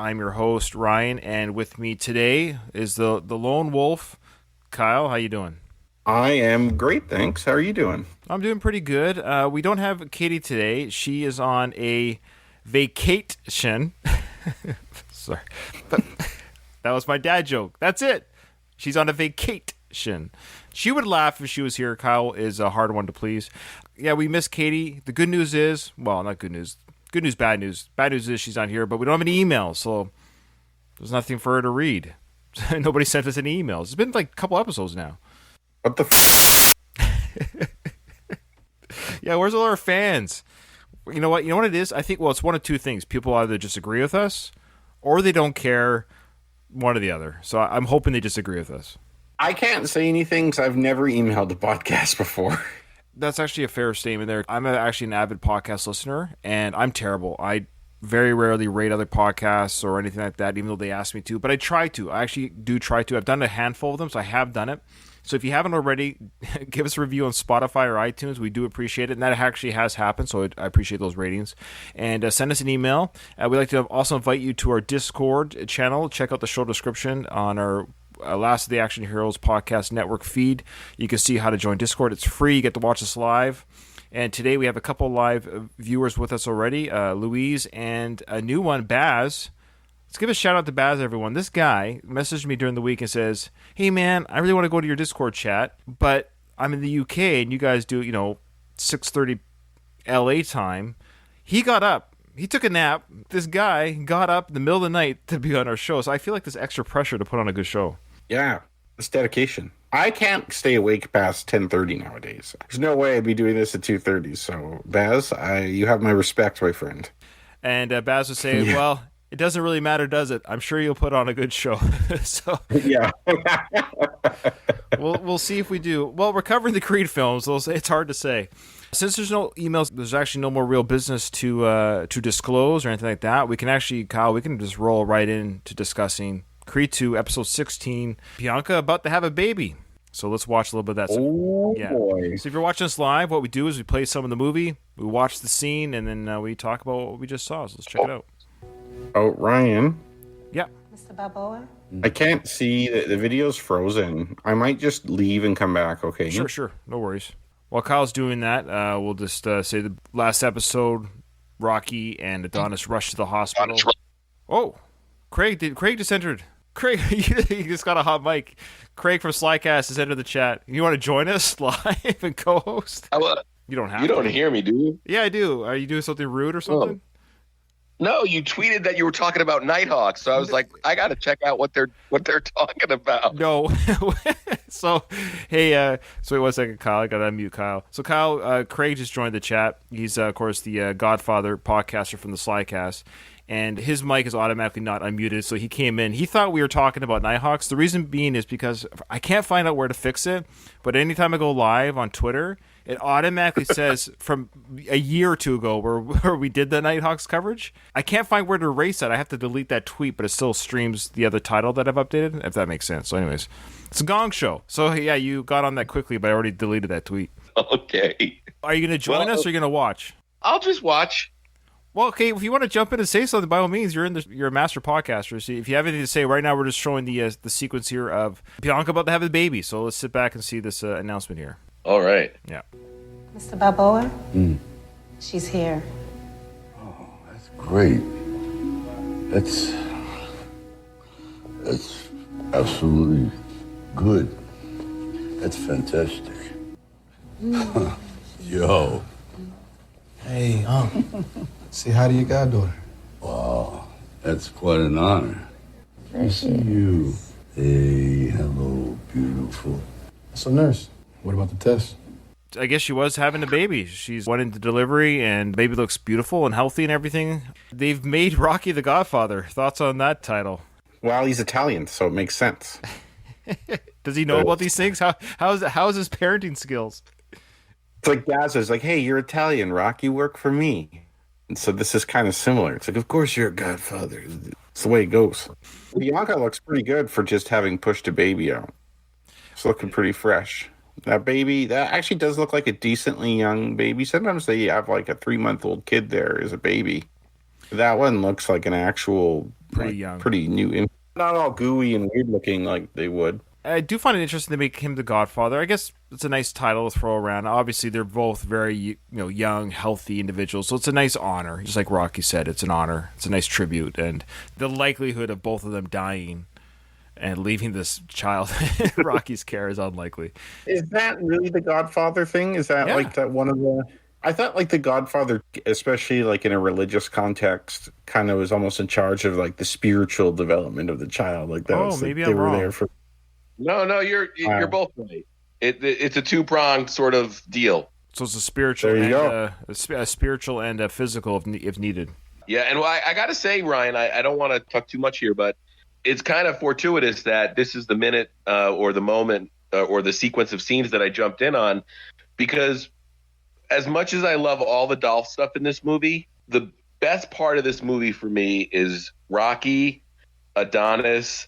I'm your host, Ryan, and with me today is the lone wolf, Kyle. How you doing? I am great, thanks. How are you doing? I'm doing pretty good. We don't have Katie today. She is on a vacation. Sorry. But that was my dad joke. That's it. She's on a vacation. She would laugh if she was here. Kyle is a hard one to please. Yeah, we miss Katie. The good news is, well, not good news. Good news, bad news. Bad news is she's not here, but we don't have any emails, so there's nothing for her to read. Nobody sent us any emails. It's been like a couple episodes now. What the Yeah, where's all our fans? You know what? You know what it is? I think, well, it's one of two things. People either disagree with us or they don't care, one or the other. So I'm hoping they disagree with us. I can't say anything because I've never emailed a podcast before. That's actually a fair statement there. I'm actually an avid podcast listener, and I'm terrible. I very rarely rate other podcasts or anything like that, even though they ask me to. But I try to. I actually do try to. I've done a handful of them, so I have done it. So if you haven't already, give us a review on Spotify or iTunes. We do appreciate it. And that actually has happened, so I appreciate those ratings. And send us an email. We'd like to also invite you to our Discord channel. Check out the show description on our Last of the Action Heroes podcast network feed. You can see how to join Discord. It's free. You get to watch us live. And today we have a couple live viewers with us already, Louise and a new one, Baz. Let's give a shout out to Baz, everyone. This guy messaged me during the week and says, "Hey, man, I really want to go to your Discord chat, but I'm in the UK and you guys do, 6:30 LA time." He got up. He took a nap. This guy got up in the middle of the night to be on our show. So I feel like there's extra pressure to put on a good show. Yeah, it's dedication. I can't stay awake past 10:30 nowadays. There's no way I'd be doing this at 2:30. So, Baz, you have my respect, my friend. And Baz was saying, Yeah. Well, it doesn't really matter, does it? I'm sure you'll put on a good show. So Yeah. we'll see if we do. Well, we're covering the Creed films, so it's hard to say. Since there's no emails, there's actually no more real business to disclose or anything like that. We can actually, Kyle, we can just roll right into discussing Creed 2, Episode 16. Bianca about to have a baby. So let's watch a little bit of that. Boy. So if you're watching us live, what we do is we play some of the movie, we watch the scene, and then we talk about what we just saw. So let's check it out. Oh, Ryan. Yeah. Mr. Balboa? I can't see. The video's frozen. I might just leave and come back, okay? Sure. No worries. While Kyle's doing that, we'll just say the last episode, Rocky and Adonis rushed to the hospital. Oh, Craig just entered. Craig, you just got a hot mic. Craig from Slycast has entered the chat. You want to join us live and co-host? You don't have You to. don't hear me, do you? Yeah, I do. Are you doing something rude or something? No, you tweeted that you were talking about Nighthawk, so I was like, I got to check out what they're talking about. No. So, hey, so wait 1 second, Kyle. I got to unmute Kyle. So, Kyle, Craig just joined the chat. He's, of course, the Godfather podcaster from the Slycast. And his mic is automatically not unmuted, so he came in. He thought we were talking about Nighthawks. The reason being is because I can't find out where to fix it, but anytime I go live on Twitter, it automatically says from a year or two ago where we did the Nighthawks coverage. I can't find where to erase that. I have to delete that tweet, but it still streams the other title that I've updated, if that makes sense. So anyways, it's a Gong Show. So yeah, you got on that quickly, but I already deleted that tweet. Okay. Are you going to join us or are you going to watch? I'll just watch. Well, okay, if you want to jump in and say something, by all means, you're a master podcaster. So if you have anything to say, right now we're just showing the sequence here of Bianca about to have a baby. So let's sit back and see this announcement here. All right. Yeah. Mr. Balboa? She's here. Oh, that's great. That's absolutely good. That's fantastic. Yo. Hey, say hi to your goddaughter. Wow, that's quite an honor. I see you. Hey, hello, beautiful. So, nurse, what about the test? I guess she was having a baby. She's went into delivery, and the baby looks beautiful and healthy and everything. They've made Rocky the Godfather. Thoughts on that title? Well, he's Italian, so it makes sense. Does he know about these things? How's his parenting skills? It's like Gazza's like, hey, you're Italian, Rock. You work for me. And so this is kind of similar. It's like, of course you're a godfather. It's the way it goes. Bianca looks pretty good for just having pushed a baby out. It's looking pretty fresh. That baby, that actually does look like a decently young baby. Sometimes they have like a 3-month-old kid there as a baby. That one looks like an actual pretty young. Pretty new. Not all gooey and weird looking like they would. I do find it interesting to make him the Godfather. I guess it's a nice title to throw around. Obviously, they're both very young, healthy individuals, so it's a nice honor. Just like Rocky said, it's an honor. It's a nice tribute, and the likelihood of both of them dying and leaving this child in Rocky's care is unlikely. Is that really the Godfather thing? Is that like that one of the? I thought like the Godfather, especially like in a religious context, kind of was almost in charge of like the spiritual development of the child. Like that. Was, maybe like, I'm they were wrong. there for. No, you're both right. It's a two-pronged sort of deal. So it's a spiritual, There you and a spiritual and a physical if needed. Yeah, and I got to say, Ryan, I don't want to talk too much here, but it's kind of fortuitous that this is the minute or the moment or the sequence of scenes that I jumped in on, because as much as I love all the Dolph stuff in this movie, the best part of this movie for me is Rocky, Adonis,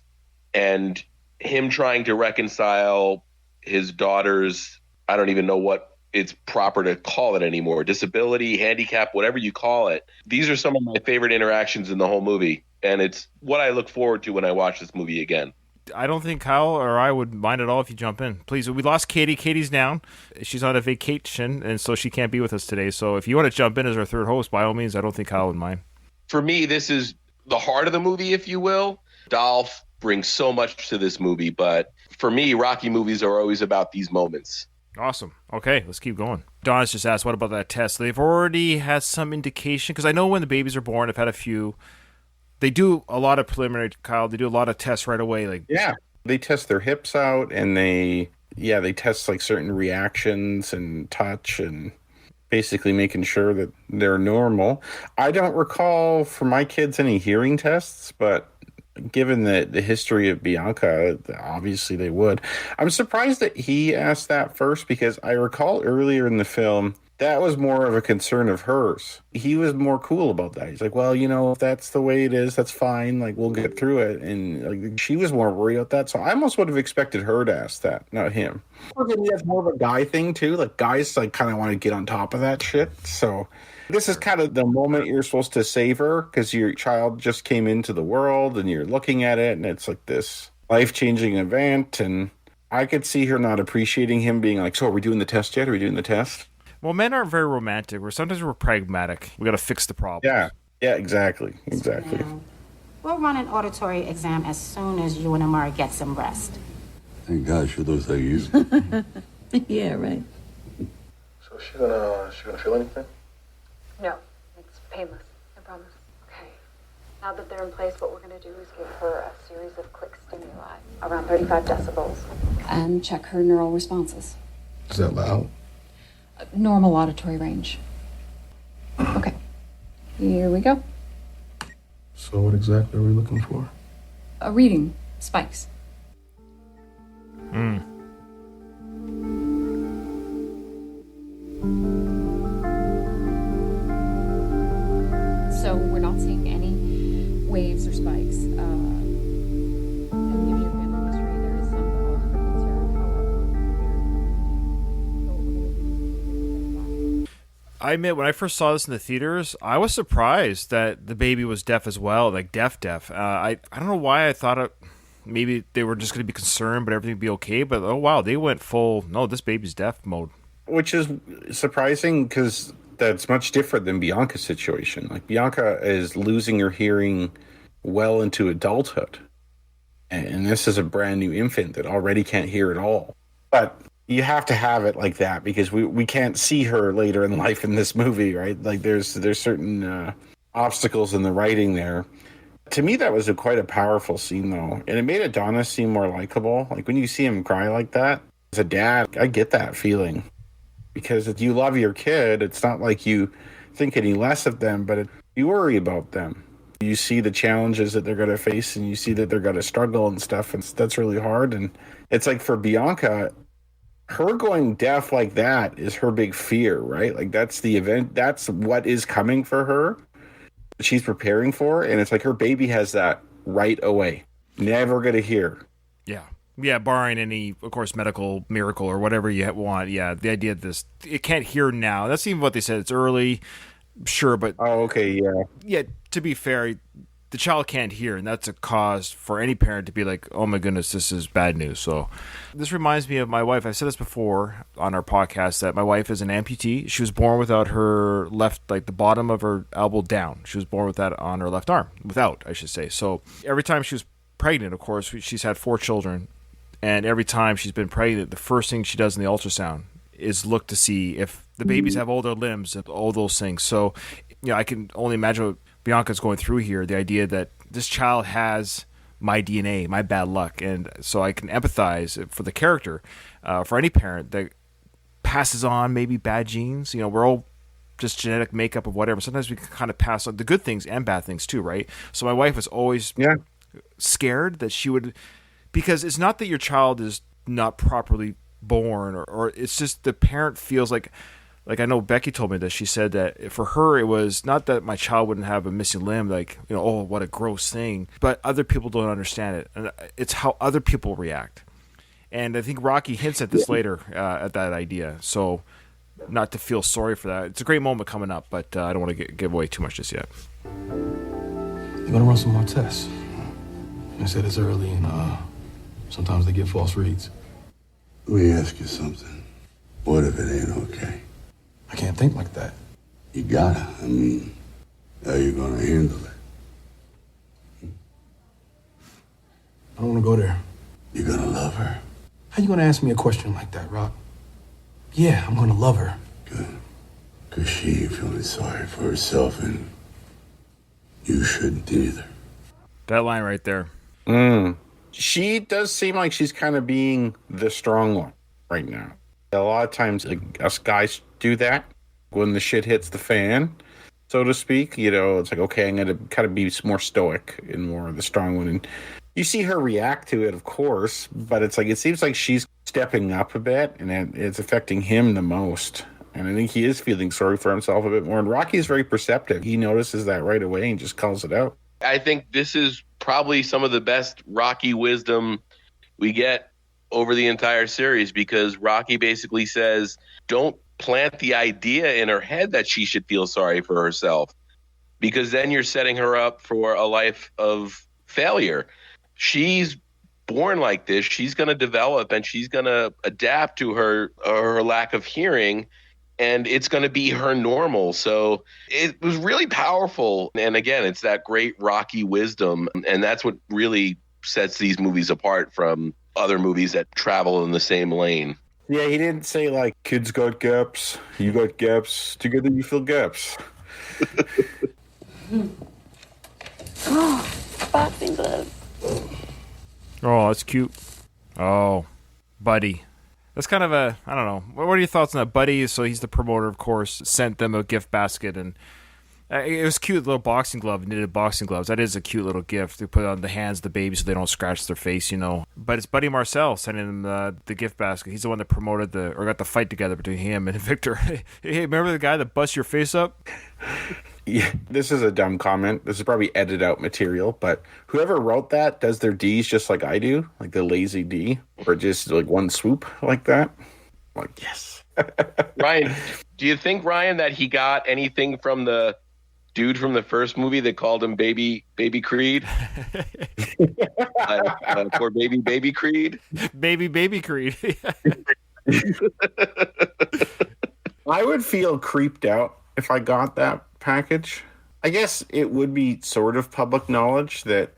and him trying to reconcile his daughter's, I don't even know what it's proper to call it anymore, disability, handicap, whatever you call it. These are some of my favorite interactions in the whole movie, and it's what I look forward to when I watch this movie again. I don't think Kyle or I would mind at all if you jump in. Please, we lost Katie. Katie's down. She's on a vacation, and so she can't be with us today. So if you want to jump in as our third host, by all means, I don't think Kyle would mind. For me, this is the heart of the movie, if you will. Dolph brings so much to this movie, but for me, Rocky movies are always about these moments. Awesome. Okay, let's keep going. Donna's just asked, what about that test? They've already had some indication, because I know when the babies are born, I've had a few. They do a lot of preliminary, Kyle. They do a lot of tests right away. Like, yeah, they test their hips out, and they test like certain reactions and touch, and basically making sure that they're normal. I don't recall for my kids any hearing tests, but given the history of Bianca, obviously they would. I'm surprised that he asked that first, because I recall earlier in the film that was more of a concern of hers. He was more cool about that. He's like, well, if that's the way it is, that's fine. Like, we'll get through it. And like, she was more worried about that. So I almost would have expected her to ask that, not him. Or maybe that's more of a guy thing too. Like, guys like kind of want to get on top of that shit. So this is kind of the moment you're supposed to savor, because your child just came into the world and you're looking at it and it's like this life-changing event. And I could see her not appreciating him being like, so are we doing the test yet? Are we doing the test? well, men aren't very romantic. Sometimes we're pragmatic. We got to fix the problem. Yeah, exactly. Now, we'll run an auditory exam as soon as you and Amora get some rest. Thank God she looks like you. Yeah, right. So she gonna feel anything? No, it's painless. I promise. Okay. Now that they're in place, what we're going to do is give her a series of click stimuli, around 35 decibels. And check her neural responses. Is that loud? Normal auditory range. Okay. Here we go. So what exactly are we looking for? A reading. Spikes. So we're not seeing any waves or spikes. And given your family history, there is some cause for concern. However, I admit, when I first saw this in the theaters, I was surprised that the baby was deaf as well, like deaf. I don't know why I thought maybe they were just going to be concerned, but everything would be okay. But oh wow, they went full, no, this baby's deaf mode. Which is surprising, because that's much different than Bianca's situation. Like, Bianca is losing her hearing well into adulthood. And this is a brand new infant that already can't hear at all. But you have to have it like that, because we can't see her later in life in this movie, right? Like, there's certain obstacles in the writing there. To me, that was quite a powerful scene, though. And it made Adonis seem more likable. Like, when you see him cry like that, as a dad, I get that feeling. Because if you love your kid, it's not like you think any less of them, but you worry about them. You see the challenges that they're going to face, and you see that they're going to struggle and stuff, and that's really hard. And it's like, for Bianca, her going deaf like that is her big fear, right? Like, that's the event. That's what is coming for her. She's preparing for, and it's like her baby has that right away. Never going to hear. Yeah, barring any, of course, medical miracle or whatever you want. Yeah, the idea of this, it can't hear now. That's even what they said. It's early, sure, but... Oh, okay, yeah. Yeah, to be fair, the child can't hear, and that's a cause for any parent to be like, oh my goodness, this is bad news. So this reminds me of my wife. I've said this before on our podcast, that my wife is an amputee. She was born without her left, like the bottom of her elbow down. She was born with that on her left arm, without, I should say. So every time she was pregnant, of course, she's had 4 children, and every time she's been pregnant, the first thing she does in the ultrasound is look to see if the babies have all their limbs and all those things. So, I can only imagine what Bianca's going through here, the idea that this child has my DNA, my bad luck, and so I can empathize for the character, for any parent that passes on maybe bad genes. We're all just genetic makeup of whatever. Sometimes we can kind of pass on the good things and bad things too, right? So my wife was always scared that she would, because it's not that your child is not properly born, or it's just the parent feels like I know Becky told me this. She said that for her, it was not that my child wouldn't have a missing limb, like, oh, what a gross thing, but other people don't understand it. And it's how other people react. And I think Rocky hints at this later, at that idea. So not to feel sorry for that. It's a great moment coming up, but I don't want to give away too much just yet. You're going to run some more tests. They said it's early, and sometimes they get false reads. Let me ask you something. What if it ain't okay? I can't think like that. You gotta. How you gonna handle it? I don't want to go there. You gonna love her? How you going to ask me a question like that, Rock? Yeah, I'm going to love her. Good. Because she ain't feeling sorry for herself, and you shouldn't either. That line right there. She does seem like she's kind of being the strong one right now. A lot of times, like, us guys do that when the shit hits the fan, so to speak. It's like, okay, I'm going to kind of be more stoic and more the strong one. And you see her react to it, of course, but it's like, it seems like she's stepping up a bit, and it's affecting him the most. And I think he is feeling sorry for himself a bit more. And Rocky is very perceptive. He notices that right away and just calls it out. I think this is probably some of the best Rocky wisdom we get over the entire series, because Rocky basically says, don't plant the idea in her head that she should feel sorry for herself, because then you're setting her up for a life of failure. She's born like this. She's going to develop, and she's going to adapt to her lack of hearing, and it's going to be her normal. So it was really powerful. And again, it's that great Rocky wisdom, and that's what really sets these movies apart from other movies that travel in the same lane. Yeah, he didn't say, like, kids got gaps, you got gaps, together you fill gaps. Boxing gloves. Oh, that's cute. Oh, Buddy. That's kind of I don't know. What are your thoughts on that? Buddy, so he's the promoter, of course, sent them a gift basket, and it was cute, little boxing glove, knitted boxing gloves. That is a cute little gift to put on the hands of the baby so they don't scratch their face, But it's Buddy Marcel sending them the gift basket. He's the one that promoted or got the fight together between him and Victor. Hey, remember the guy that busts your face up? Yeah, this is a dumb comment. This is probably edited out material, but whoever wrote that does their D's just like I do, like the lazy D, or just like one swoop like that. I'm like, yes. Ryan, do you think, Ryan, that he got anything from the dude from the first movie that called him Baby Creed? Poor Baby Creed? Baby Creed. I would feel creeped out if I got that package. I guess it would be sort of public knowledge that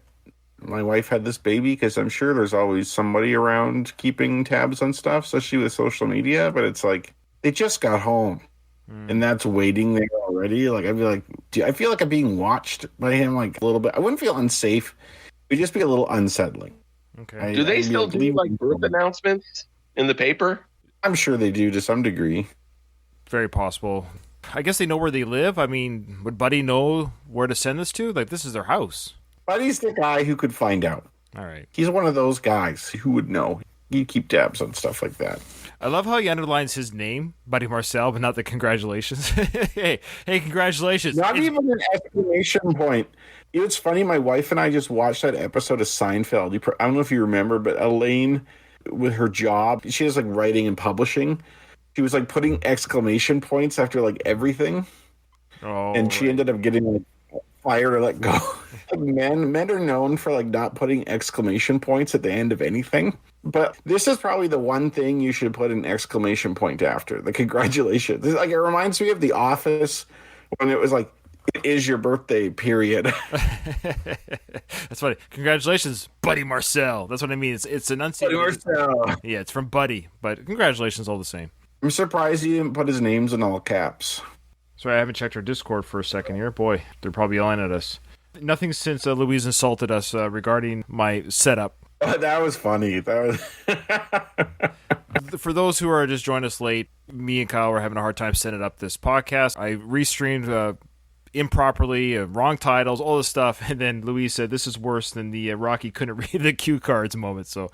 my wife had this baby, because I'm sure there's always somebody around keeping tabs on stuff, especially with social media. But it's like, they just got home, and that's waiting there already. Like, I'd be like, I feel like I'm being watched by him, like, a little bit. I wouldn't feel unsafe. It would just be a little unsettling. Okay. Do they still do like birth announcements in the paper? I'm sure they do to some degree. Very possible. I guess they know where they live. I mean, would Buddy know where to send this to? Like, this is their house. Buddy's the guy who could find out. All right. He's one of those guys who would know. You keep tabs on stuff like that. I love how he underlines his name, Buddy Marcel, but not the congratulations. hey, congratulations. Not even an exclamation point. It's funny, my wife and I just watched that episode of Seinfeld. I don't know if you remember, but Elaine, with her job, she has like writing and publishing. She was like putting exclamation points after like everything. Oh, and she ended up getting like fire to let go. Like men are known for like not putting exclamation points at the end of anything. But this is probably the one thing you should put an exclamation point after. The congratulations. Like, it reminds me of The Office when it was like, it is your birthday, period. That's funny. Congratulations, Buddy Marcel. That's what I mean. It's enunciated. Buddy Marcel. Yeah, it's from Buddy, but congratulations all the same. I'm surprised he didn't put his names in all caps. Sorry, I haven't checked our Discord for a second here. Boy, they're probably yelling at us. Nothing since Louise insulted us regarding my setup. Oh, that was funny. That was. For those who are just joining us late, me and Kyle were having a hard time setting up this podcast. I restreamed improperly, wrong titles, all this stuff, and then Louise said this is worse than the Rocky couldn't read the cue cards moment. So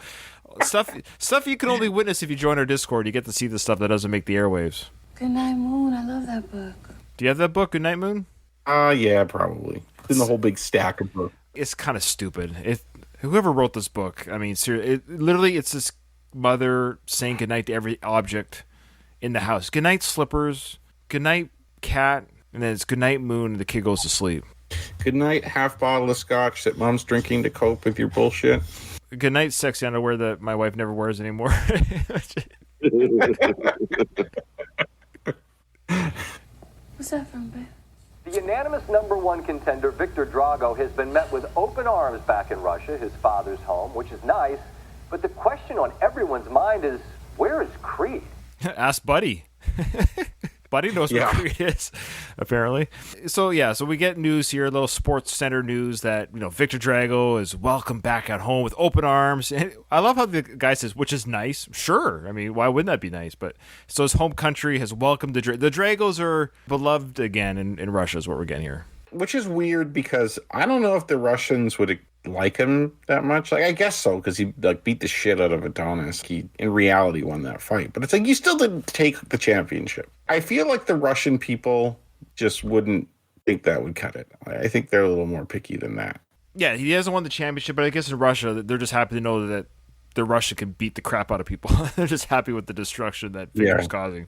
stuff you can only witness if you join our Discord. You get to see the stuff that doesn't make the airwaves. Good Night Moon, I love that book. Do you have that book, Good Night Moon? Yeah, probably. It's in the whole big stack of books. It's kind of stupid. Whoever wrote this book, I mean, seriously, literally, it's this mother saying goodnight to every object in the house. Goodnight slippers, goodnight cat, and then it's goodnight moon, and the kid goes to sleep. Goodnight half bottle of scotch that mom's drinking to cope with your bullshit. Goodnight sexy underwear that my wife never wears anymore. What's that from, babe? The unanimous #1 contender, Victor Drago, has been met with open arms back in Russia, his father's home, which is nice. But the question on everyone's mind is, where is Creed? Ask Buddy. Buddy knows where Creed is, apparently. So we get news here, a little Sports Center news that, Victor Drago is welcome back at home with open arms. And I love how the guy says, which is nice. Sure. I mean, why wouldn't that be nice? But so his home country has welcomed the Dragos are beloved again in Russia is what we're getting here. Which is weird because I don't know if the Russians would like him that much. Like, I guess so, because he beat the shit out of Adonis. He in reality won that fight, but it's like you still didn't take the championship. I feel like the Russian people just wouldn't think that would cut it. I think they're a little more picky than that. Yeah, he hasn't won the championship, but I guess in Russia they're just happy to know that the Russia can beat the crap out of people. They're just happy with the destruction that Victor's causing.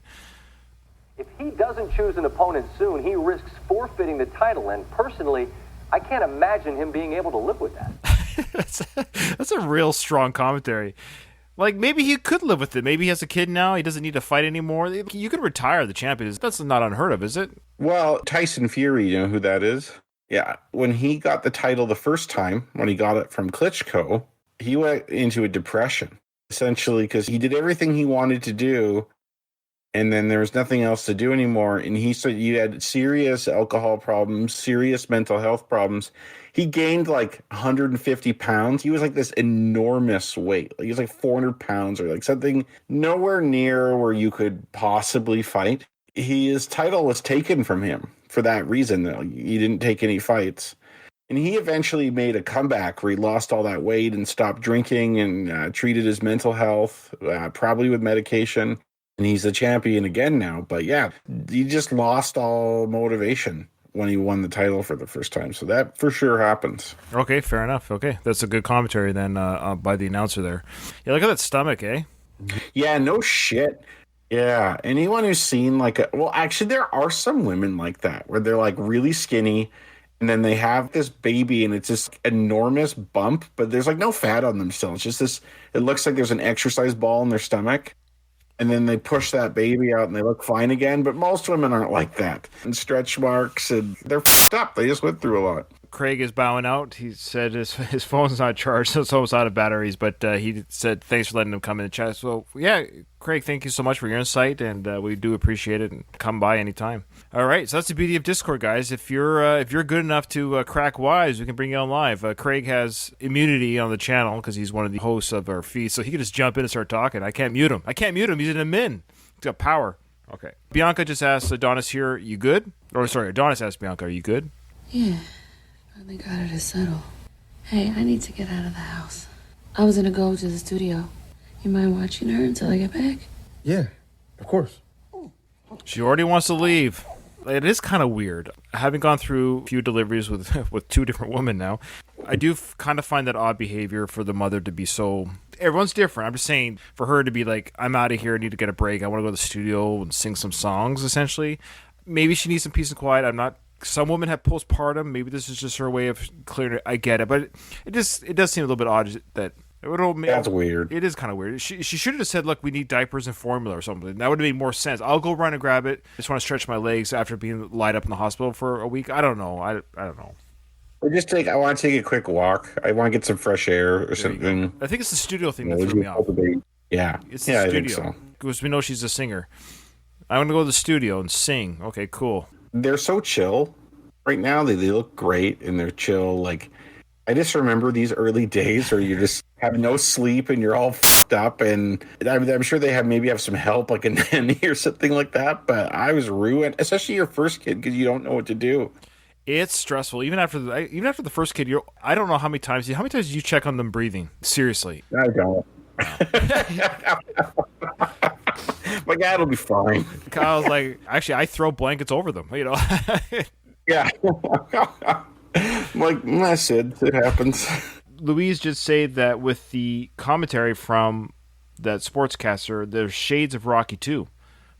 If he doesn't choose an opponent soon, he risks forfeiting the title, and personally, I can't imagine him being able to live with that. That's a real strong commentary. Like, maybe he could live with it. Maybe he has a kid now. He doesn't need to fight anymore. You could retire the champion. That's not unheard of, is it? Well, Tyson Fury, you know who that is? Yeah. When he got the title the first time, when he got it from Klitschko, he went into a depression, essentially, because he did everything he wanted to do, and then there was nothing else to do anymore. And he said you had serious alcohol problems, serious mental health problems. He gained like 150 pounds. He was like this enormous weight. Like, he was like 400 pounds or like something nowhere near where you could possibly fight. His title was taken from him for that reason. He didn't take any fights. And he eventually made a comeback where he lost all that weight and stopped drinking and treated his mental health, probably with medication. And he's the champion again now. But yeah, he just lost all motivation when he won the title for the first time. So that for sure happens. Okay, fair enough. Okay, that's a good commentary then by the announcer there. Yeah, look at that stomach, eh? Yeah, no shit. Yeah, anyone who's seen well, actually, there are some women like that where they're like really skinny and then they have this baby and it's this enormous bump, but there's like no fat on them still. It's just this, it looks like there's an exercise ball in their stomach. And then they push that baby out and they look fine again. But most women aren't like that. And stretch marks, and they're f***ed up. They just went through a lot. Craig is bowing out. He said his phone's not charged, so it's almost out of batteries. But he said thanks for letting him come in the chat. So, yeah, Craig, thank you so much for your insight, and we do appreciate it. And come by anytime. All right, so that's the beauty of Discord, guys. If you're good enough to crack wise, we can bring you on live. Craig has immunity on the channel because he's one of the hosts of our feed, so he can just jump in and start talking. I can't mute him. He's in a min. He's got power. Okay. Bianca just asked Adonis here, you good? Or sorry, Adonis asked Bianca, are you good? Yeah. Finally got her to settle. Hey, I need to get out of the house. I was gonna go to the studio. You mind watching her until I get back? Yeah, of course. She already wants to leave. It is kind of weird. Having gone through a few deliveries with two different women now, I do kind of find that odd behavior for the mother to be so... Everyone's different. I'm just saying, for her to be like, I'm out of here, I need to get a break, I want to go to the studio and sing some songs, essentially. Maybe she needs some peace and quiet. I'm not some women have postpartum. Maybe this is just her way of clearing it. I get it, but it does seem a little bit odd that That's weird. It is kind of weird. She should have said, "Look, we need diapers and formula or something." That would have made more sense. I'll go run and grab it. I just want to stretch my legs after being lied up in the hospital for a week. I don't know. I don't know. Or I want to take a quick walk. I want to get some fresh air or something. I think it's the studio thing that threw me off. Yeah. It's the studio. I think so. Because we know she's a singer. I want to go to the studio and sing. Okay, cool. They're so chill right now. They look great and they're chill. Like, I just remember these early days where you just have no sleep and you're all fucked up. And I'm sure they have some help, like a nanny or something like that. But I was ruined, especially your first kid, because you don't know what to do. It's stressful. Even after the first kid, I don't know how many times did you check on them breathing? Seriously. I don't. My dad will be fine. Kyle's like, actually, I throw blankets over them. You know. Yeah. I'm like, Sid, it happens. Louise did say that with the commentary from that sportscaster, there's shades of Rocky too,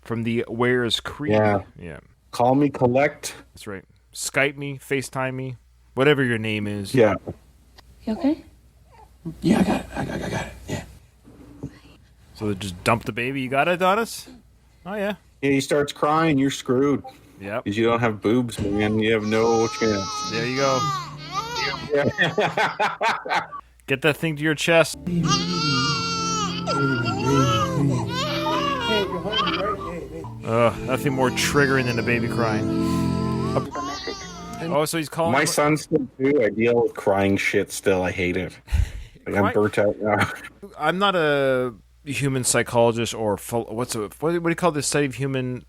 from the Where's Creed. Yeah. Call me collect. That's right. Skype me, FaceTime me, whatever your name is. Yeah. You okay? Yeah, I got it. I got it. Yeah. So just dump the baby. You got it, Adonis? Oh, yeah. Yeah, he starts crying, you're screwed. Yep. Because you don't have boobs, man. You have no chance. There you go. Yeah. Get that thing to your chest. Nothing more triggering than a baby crying. Oh, so he's calling. My son still too. I deal with crying shit still. I hate it. Like, I'm burnt out now. I'm not a human psychologist or what do you call this study of human?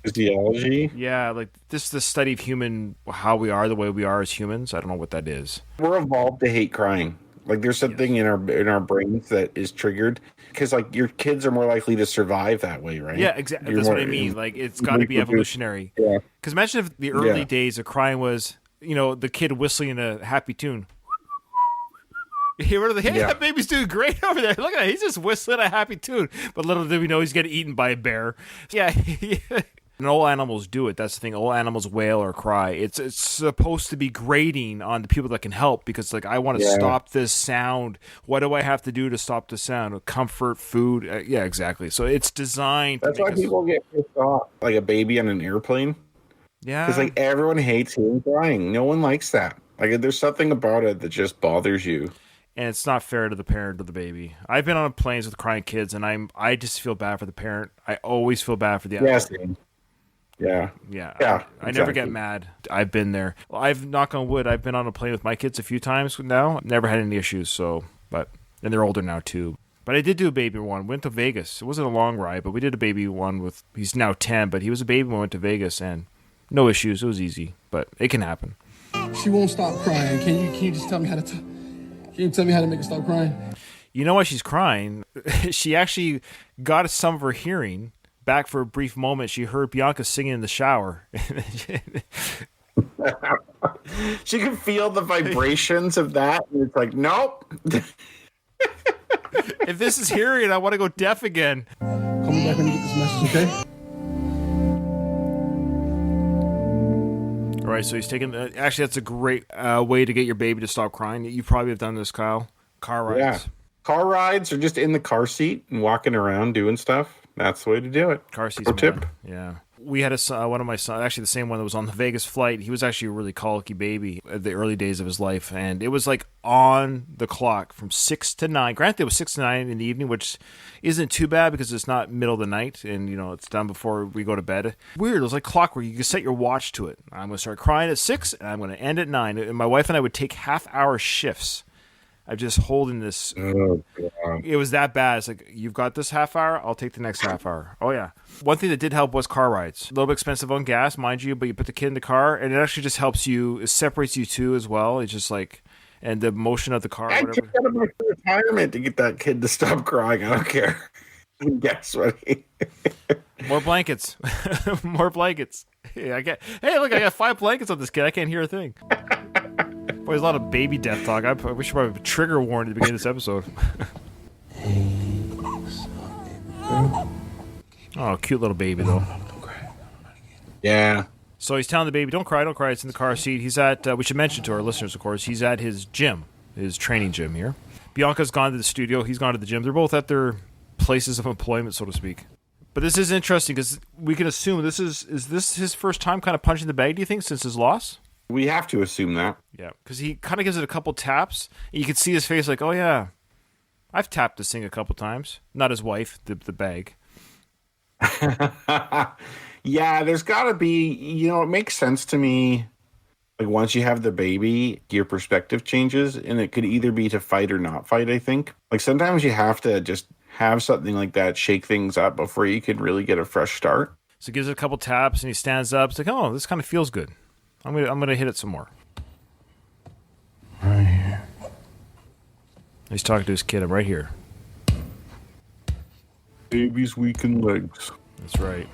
Physiology. Yeah, like this is the study of human, how we are, the way we are as humans. I don't know what that is. We're evolved to hate crying. Like there's something in our brains that is triggered because like your kids are more likely to survive that way, right? Yeah, exactly. That's what I mean. Like it's got to be evolutionary. Yeah. Because imagine if the early days of crying was, the kid whistling a happy tune. That baby's doing great over there. Look at that. He's just whistling a happy tune. But little did we know he's getting eaten by a bear. Yeah. And all animals do it. That's the thing. All animals wail or cry. It's supposed to be grating on the people that can help because, like, I want to stop this sound. What do I have to do to stop the sound? Comfort, food. Yeah, exactly. So it's designed. That's why people get pissed off, like a baby on an airplane. Yeah. Because, like, everyone hates hearing crying. No one likes that. Like, there's something about it that just bothers you. And it's not fair to the parent of the baby. I've been on planes with crying kids, and I just feel bad for the parent. I always feel bad for the adult. Yeah. I never get mad. I've been there. I've, knock on wood, I've been on a plane with my kids a few times now. Never had any issues. And they're older now too. But I did do a baby one. Went to Vegas. It wasn't a long ride, but we did a baby one with. He's now 10, but he was a baby when we went to Vegas, and no issues. It was easy, but it can happen. She won't stop crying. Can you just tell me how to? Can you tell me how to make her stop crying? You know why she's crying? She actually got some of her hearing back for a brief moment. She heard Bianca singing in the shower. She can feel the vibrations of that, and it's like, nope. If this is hearing, I want to go deaf again. Call me back when you get this message, okay? All right, so he's taking. Actually, that's a great way to get your baby to stop crying. You probably have done this, Kyle. Car rides. Yeah. Car rides or just in the car seat and walking around doing stuff. That's the way to do it. Car seats. Pro tip. Yeah. We had one of my sons, actually the same one that was on the Vegas flight. He was actually a really colicky baby at the early days of his life. And it was like on the clock from 6 to 9. Granted, it was 6 to 9 in the evening, which isn't too bad because it's not middle of the night. And, it's done before we go to bed. Weird. It was like clockwork. You can set your watch to it. I'm going to start crying at 6 and I'm going to end at 9. And my wife and I would take half-hour shifts. I'm just holding this. Oh, God. It was that bad. It's like, you've got this half hour, I'll take the next half hour. Oh, yeah. One thing that did help was car rides. A little bit expensive on gas, mind you, but you put the kid in the car, and it actually just helps you. It separates you two as well. It's just like, and the motion of the car. I took that of my retirement to get that kid to stop crying. I don't care. Guess what? More blankets. More blankets. Hey, look, I got 5 blankets on this kid. I can't hear a thing. Boy, there's a lot of baby death talk. We should probably have a trigger warning at the beginning of this episode. Hey, what's up, baby girl? Oh, cute little baby, though. Don't cry. Yeah. So he's telling the baby, don't cry, don't cry. It's in the car seat. He's at, we should mention to our listeners, of course, he's at his gym, his training gym here. Bianca's gone to the studio. He's gone to the gym. They're both at their places of employment, so to speak. But this is interesting because we can assume is this his first time kind of punching the bag, do you think, since his loss? We have to assume that. Yeah, because he kind of gives it a couple taps. And you can see his face like, oh, yeah, I've tapped this thing a couple times. Not his wife, the bag. Yeah, there's got to be, it makes sense to me. Like once you have the baby, your perspective changes, and it could either be to fight or not fight, I think. Like sometimes you have to just have something like that, shake things up before you can really get a fresh start. So he gives it a couple taps and he stands up. It's like, oh, this kind of feels good. I'm gonna hit it some more. Right here. He's talking to his kid. I'm right here. Baby's weak in legs. That's right.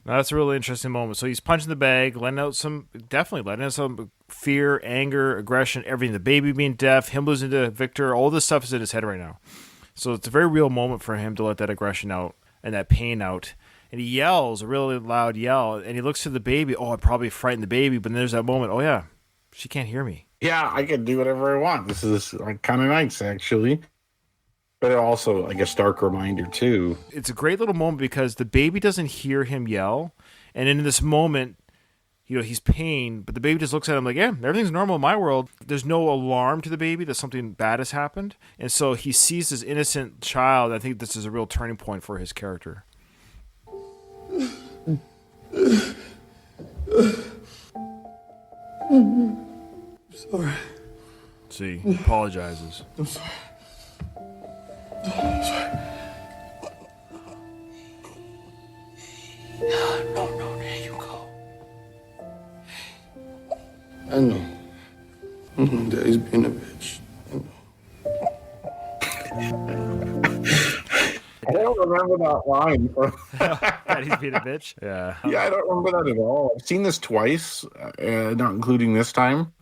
Now, that's a really interesting moment. So he's punching the bag, definitely letting out some fear, anger, aggression, everything. The baby being deaf, him losing to Victor, all this stuff is in his head right now. So it's a very real moment for him to let that aggression out and that pain out. And he yells a really loud yell, and he looks to the baby. Oh, I probably frightened the baby, but then there's that moment. Oh, yeah, she can't hear me. Yeah, I can do whatever I want. This is kind of nice, actually. But also, like a stark reminder, too. It's a great little moment because the baby doesn't hear him yell. And in this moment, he's pained, but the baby just looks at him like, yeah, everything's normal in my world. There's no alarm to the baby that something bad has happened. And so he sees this innocent child. I think this is a real turning point for his character. I'm sorry. See, he apologizes. I'm sorry. I'm sorry. No, there you go. I know. Daddy's being a bitch. I don't remember that line. Daddy's being a bitch? Yeah. Yeah, I don't remember that at all. I've seen this twice, not including this time.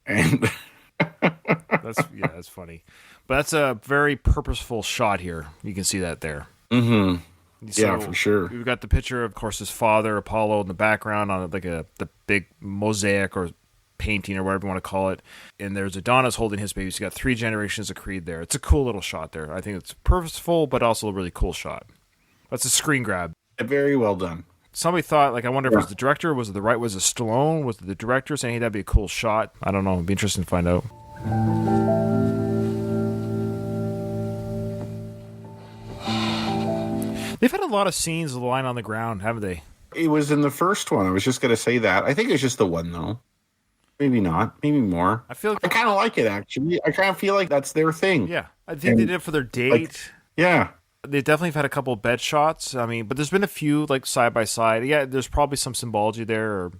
And that's funny. But that's a very purposeful shot here. You can see that there. Mm-hmm. So yeah, for sure. We've got the picture, of course, his father, Apollo, in the background on like the big mosaic or painting or whatever you want to call it. And there's Adonis holding his baby. So you got 3 generations of Creed there. It's a cool little shot there. I think it's purposeful, but also a really cool shot. That's a screen grab. Very well done. Somebody thought, like, I wonder if it was the director, was it Stallone, was it the director saying, hey, that'd be a cool shot? I don't know. It'd be interesting to find out. They've had a lot of scenes lying on the ground, haven't they? It was in the first one. I was just going to say that. I think it's just the one, though. Maybe not. Maybe more. I kind of like it, actually. I kind of feel like that's their thing. Yeah. I think they did it for their date. Yeah. They definitely have had a couple of bed shots. I mean, but there's been a few, like, side by side. Yeah, there's probably some symbology there. Or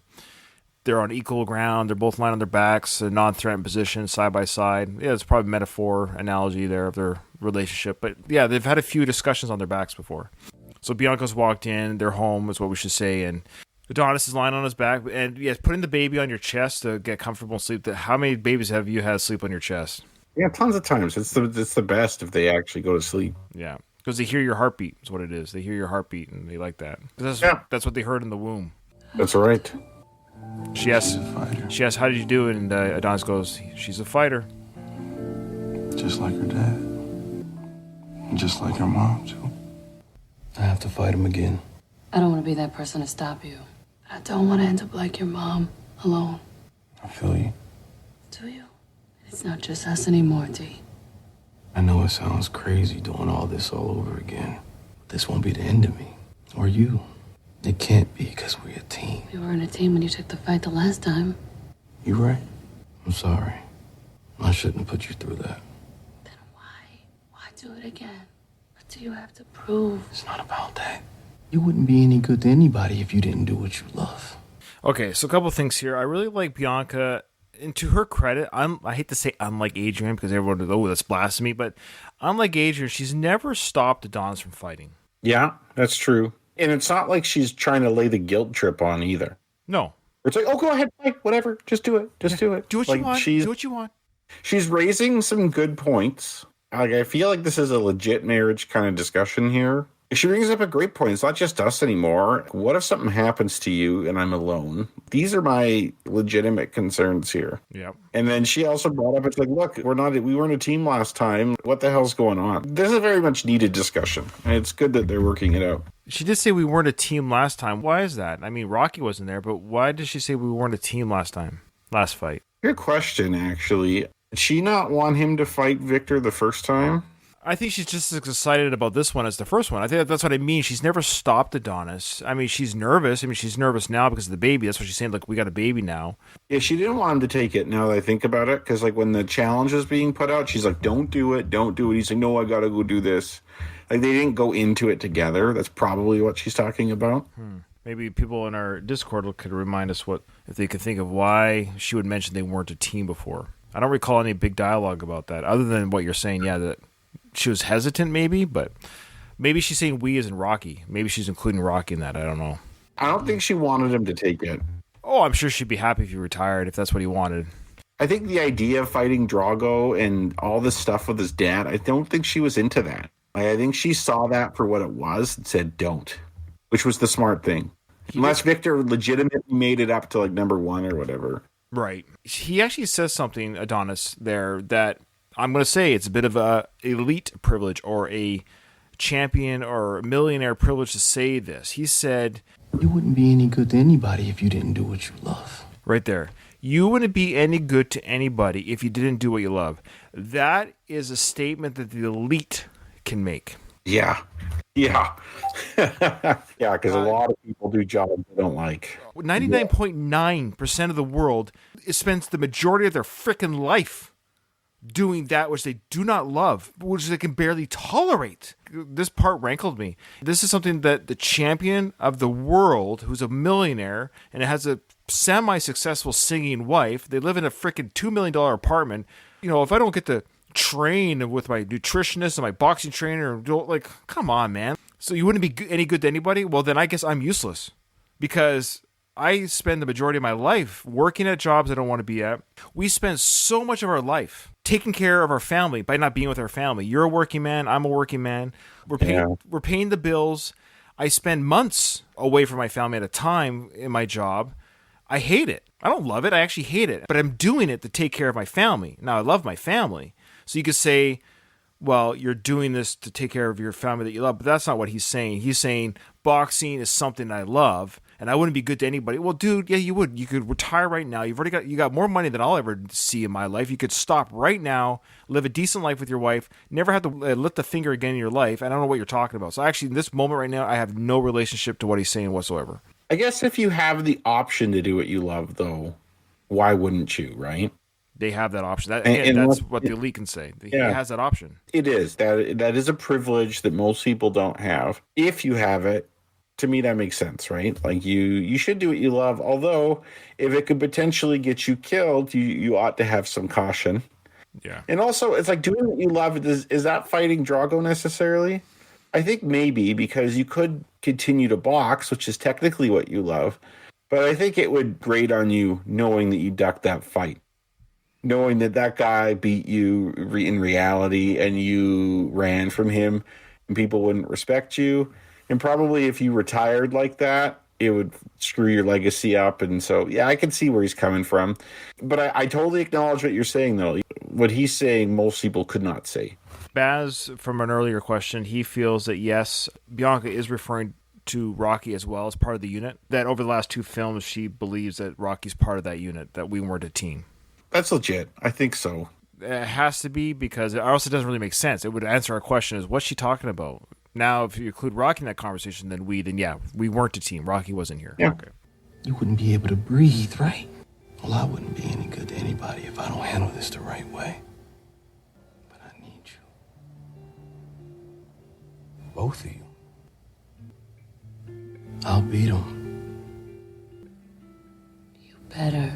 they're on equal ground. They're both lying on their backs, a non-threatened position, side by side. Yeah, it's probably a metaphor, analogy there of their relationship. But, yeah, they've had a few discussions on their backs before. So Bianca's walked in. They're home is what we should say. And Adonis is lying on his back. And, yes, putting the baby on your chest to get comfortable and sleep. How many babies have you had sleep on your chest? Yeah, tons of times. It's the best if they actually go to sleep. Yeah. Because they hear your heartbeat is what it is. They hear your heartbeat, and they like that. That's what they heard in the womb. That's right. She asks, how did you do? And Adonis goes, she's a fighter. Just like her dad. And just like her mom, too. I have to fight him again. I don't want to be that person to stop you. I don't want to end up like your mom, alone. I feel you. Do you? It's not just us anymore, D. I know it sounds crazy doing all this all over again. But this won't be the end of me. Or you. It can't be because we're a team. We weren't a team when you took the fight the last time. You right. I'm sorry. I shouldn't have put you through that. Then why? Why do it again? What do you have to prove? It's not about that. You wouldn't be any good to anybody if you didn't do what you love. Okay, so a couple things here. I really like Bianca And to her credit, I hate to say unlike Adrian because everyone would, oh, that's blasphemy, but unlike Adrian, she's never stopped Adonis from fighting. Yeah, that's true. And it's not like she's trying to lay the guilt trip on either. No. It's like, oh, go ahead, fight, whatever. Just do it. Just do it. Do what like, you want. Do what you want. She's raising some good points. Like, I feel like this is a legit marriage kind of discussion here. She brings up a great point. It's not just us anymore. What if something happens to you and I'm alone? These are my legitimate concerns here. Yeah. And then she also brought up, it's like, look, we weren't a team last time. What the hell's going on? This is a very much needed discussion. And it's good that they're working it out. She did say we weren't a team last time. Why is that? I mean, Rocky wasn't there, but why did she say we weren't a team last fight? Good question, actually. Did she not want him to fight Victor the first time? I think she's just as excited about this one as the first one. I think that's what I mean. She's never stopped Adonis. I mean, she's nervous. I mean, she's nervous now because of the baby. That's what she's saying. Like, we got a baby now. Yeah, she didn't want him to take it now that I think about it. Because, like, when the challenge was being put out, she's like, don't do it. Don't do it. He's like, no, I got to go do this. Like, they didn't go into it together. That's probably what she's talking about. Maybe people in our Discord could remind us if they could think of why she would mention they weren't a team before. I don't recall any big dialogue about that other than what you're saying. Yeah, that she was hesitant maybe, but maybe she's saying we as in Rocky. Maybe she's including Rocky in that. I don't know. I don't think she wanted him to take it. Oh, I'm sure she'd be happy if he retired, if that's what he wanted. I think the idea of fighting Drago and all this stuff with his dad, I don't think she was into that. I think she saw that for what it was and said don't, which was the smart thing. Unless Victor legitimately made it up to like number 1 or whatever. Right. He actually says something, Adonis, there that I'm going to say it's a bit of a elite privilege or a champion or millionaire privilege to say this. He said, you wouldn't be any good to anybody if you didn't do what you love. Right there. You wouldn't be any good to anybody if you didn't do what you love. That is a statement that the elite can make. Yeah. Yeah. Yeah, because a lot of people do jobs they don't like. 99.9% of the world spends the majority of their freaking life doing that which they do not love, which they can barely tolerate. This part rankled me. This is something that the champion of the world, who's a millionaire and has a semi-successful singing wife, they live in a freaking $2 million apartment. You know, if I don't get to train with my nutritionist and my boxing trainer, like, come on, man. So you wouldn't be any good to anybody? Well, then I guess I'm useless because I spend the majority of my life working at jobs I don't want to be at. We spend so much of our life taking care of our family by not being with our family. You're a working man. I'm a working man. We're paying the bills. I spend months away from my family at a time in my job. I hate it. I don't love it. I actually hate it. But I'm doing it to take care of my family. Now, I love my family. So you could say, well, you're doing this to take care of your family that you love, but that's not what he's saying. He's saying boxing is something I love, and I wouldn't be good to anybody. Well, dude, yeah, you would. You could retire right now. You got more money than I'll ever see in my life. You could stop right now, live a decent life with your wife, never have to lift a finger again in your life. I don't know what you're talking about. So actually, in this moment right now, I have no relationship to what he's saying whatsoever. I guess if you have the option to do what you love, though, why wouldn't you, right? They have that option. That's what the elite can say. He has that option. It is. That is a privilege that most people don't have. If you have it, to me, that makes sense, right? Like, you should do what you love. Although, if it could potentially get you killed, you ought to have some caution. Yeah. And also, it's like doing what you love. Is that fighting Drago necessarily? I think maybe, because you could continue to box, which is technically what you love. But I think it would grate on you knowing that you ducked that fight. Knowing that guy beat you in reality and you ran from him and people wouldn't respect you. And probably if you retired like that, it would screw your legacy up. And so, yeah, I can see where he's coming from. But I totally acknowledge what you're saying, though. What he's saying, most people could not say. Baz, from an earlier question, he feels that, yes, Bianca is referring to Rocky as well as part of the unit. That over the last 2 films, she believes that Rocky's part of that unit, that we weren't a team. That's legit. I think so. It has to be, because it also doesn't really make sense. It would answer our question is, what's she talking about? Now, if you include Rocky in that conversation, then yeah, we weren't a team. Rocky wasn't here. Yeah. Okay. You wouldn't be able to breathe, right? Well, I wouldn't be any good to anybody if I don't handle this the right way. But I need you. Both of you. I'll beat them. You better.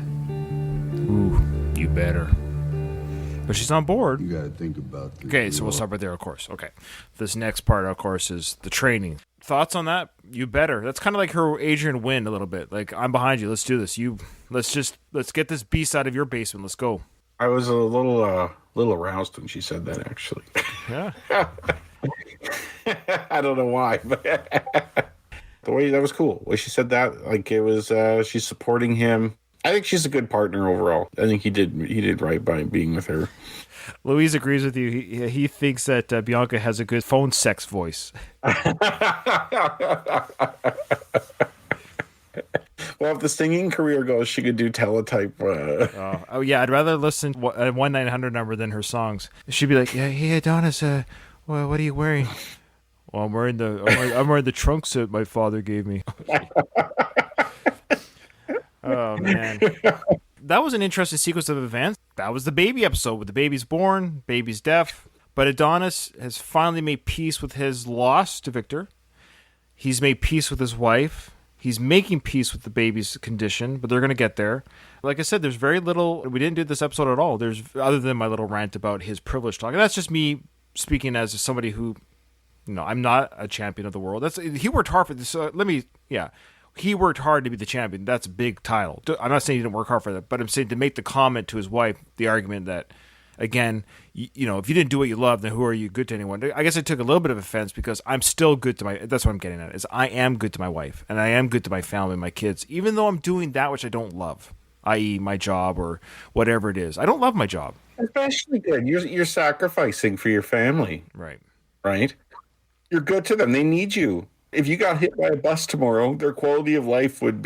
Ooh. better. But she's on board. You gotta think about this. Okay, so we'll stop right there, of course. Okay. This next part, of course, is the training. Thoughts on that? You better. That's kind of like her Adrian Wynn a little bit. Like, I'm behind you. Let's do this. Let's get this beast out of your basement. Let's go. I was a little aroused when she said that, actually. Yeah. I don't know why, but the way that was cool. The way she said that, like it was, she's supporting him. I think she's a good partner overall. I think he did right by being with her. Louise agrees with you. He thinks that Bianca has a good phone sex voice. Well, if the singing career goes, she could do teletype. Oh yeah, I'd rather listen to a 1-900 number than her songs. She'd be like, yeah, "Hey Adonis, well, what are you wearing?" Well, I'm wearing the trunks that my father gave me. Oh man, that was an interesting sequence of events. That was the baby episode with the baby's born, baby's deaf. But Adonis has finally made peace with his loss to Victor. He's made peace with his wife. He's making peace with the baby's condition, but they're going to get there. Like I said, there's very little. We didn't do this episode at all. There's other than my little rant about his privilege talk. And that's just me speaking as somebody who, I'm not a champion of the world. He worked hard for this. He worked hard to be the champion. That's a big title. I'm not saying he didn't work hard for that, but I'm saying to make the comment to his wife, the argument that, again, if you didn't do what you love, then who are you good to anyone? I guess I took a little bit of offense because I'm still good to that's what I'm getting at, is I am good to my wife, and I am good to my family, my kids, even though I'm doing that which I don't love, i.e. my job or whatever it is. I don't love my job. Especially good. You're sacrificing for your family. Right. You're good to them. They need you. If you got hit by a bus tomorrow, their quality of life would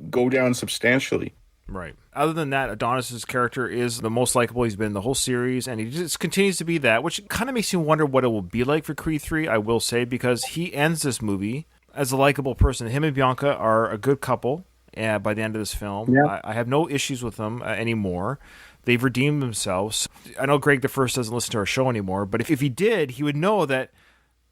go down substantially. Right. Other than that, Adonis's character is the most likable he's been in the whole series, and he just continues to be that, which kind of makes you wonder what it will be like for Creed 3, I will say, because he ends this movie as a likable person. Him and Bianca are a good couple by the end of this film. Yeah. I have no issues with them anymore. They've redeemed themselves. I know Greg the First doesn't listen to our show anymore, but if he did, he would know that,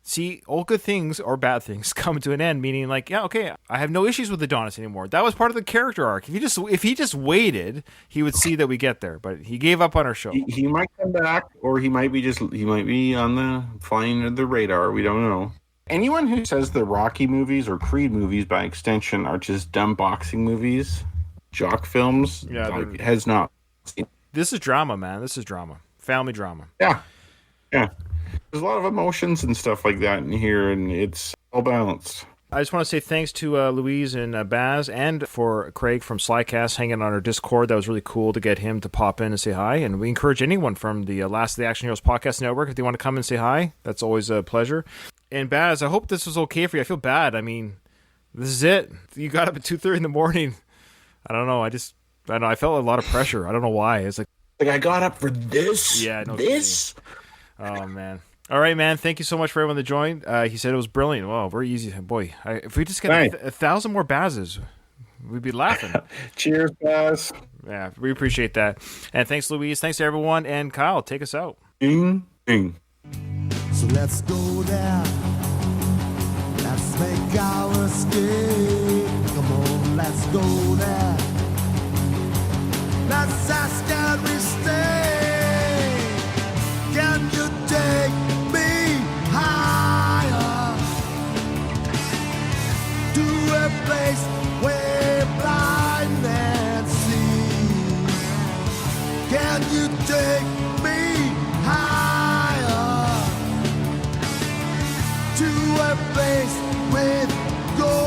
see, all good things or bad things come to an end, meaning like, yeah, okay, I have no issues with Adonis anymore. That was part of the character arc. If he just waited, he would see that we get there. But he gave up on our show. He might come back, or he might be on the flying under the radar. We don't know. Anyone who says the Rocky movies or Creed movies, by extension, are just dumb boxing movies, jock films, has not seen. This is drama, man. This is drama. Family drama. Yeah. There's a lot of emotions and stuff like that in here, and it's all balanced. I just want to say thanks to Louise and Baz, and for Craig from Slycast hanging on our Discord. That was really cool to get him to pop in and say hi. And we encourage anyone from the Last of the Action Heroes Podcast Network, if they want to come and say hi, that's always a pleasure. And Baz, I hope this was okay for you. I feel bad. I mean, this is it. You got up at 2:30 in the morning. I don't know. I don't know. I felt a lot of pressure. I don't know why. It's like I got up for this. Yeah, no this. Oh man. All right, man. Thank you so much for everyone that joined. He said it was brilliant. Wow, very easy. Boy, if we just get 1,000 more Bazes, we'd be laughing. Cheers, Baz. Yeah, we appreciate that. And thanks, Louise. Thanks to everyone. And Kyle, take us out. Ding, ding. So let's go there. Let's make our escape. Come on, let's go there. Let's ask and we stay. Can you take me higher to a place where blind men see? Can you take me higher to a place with gold?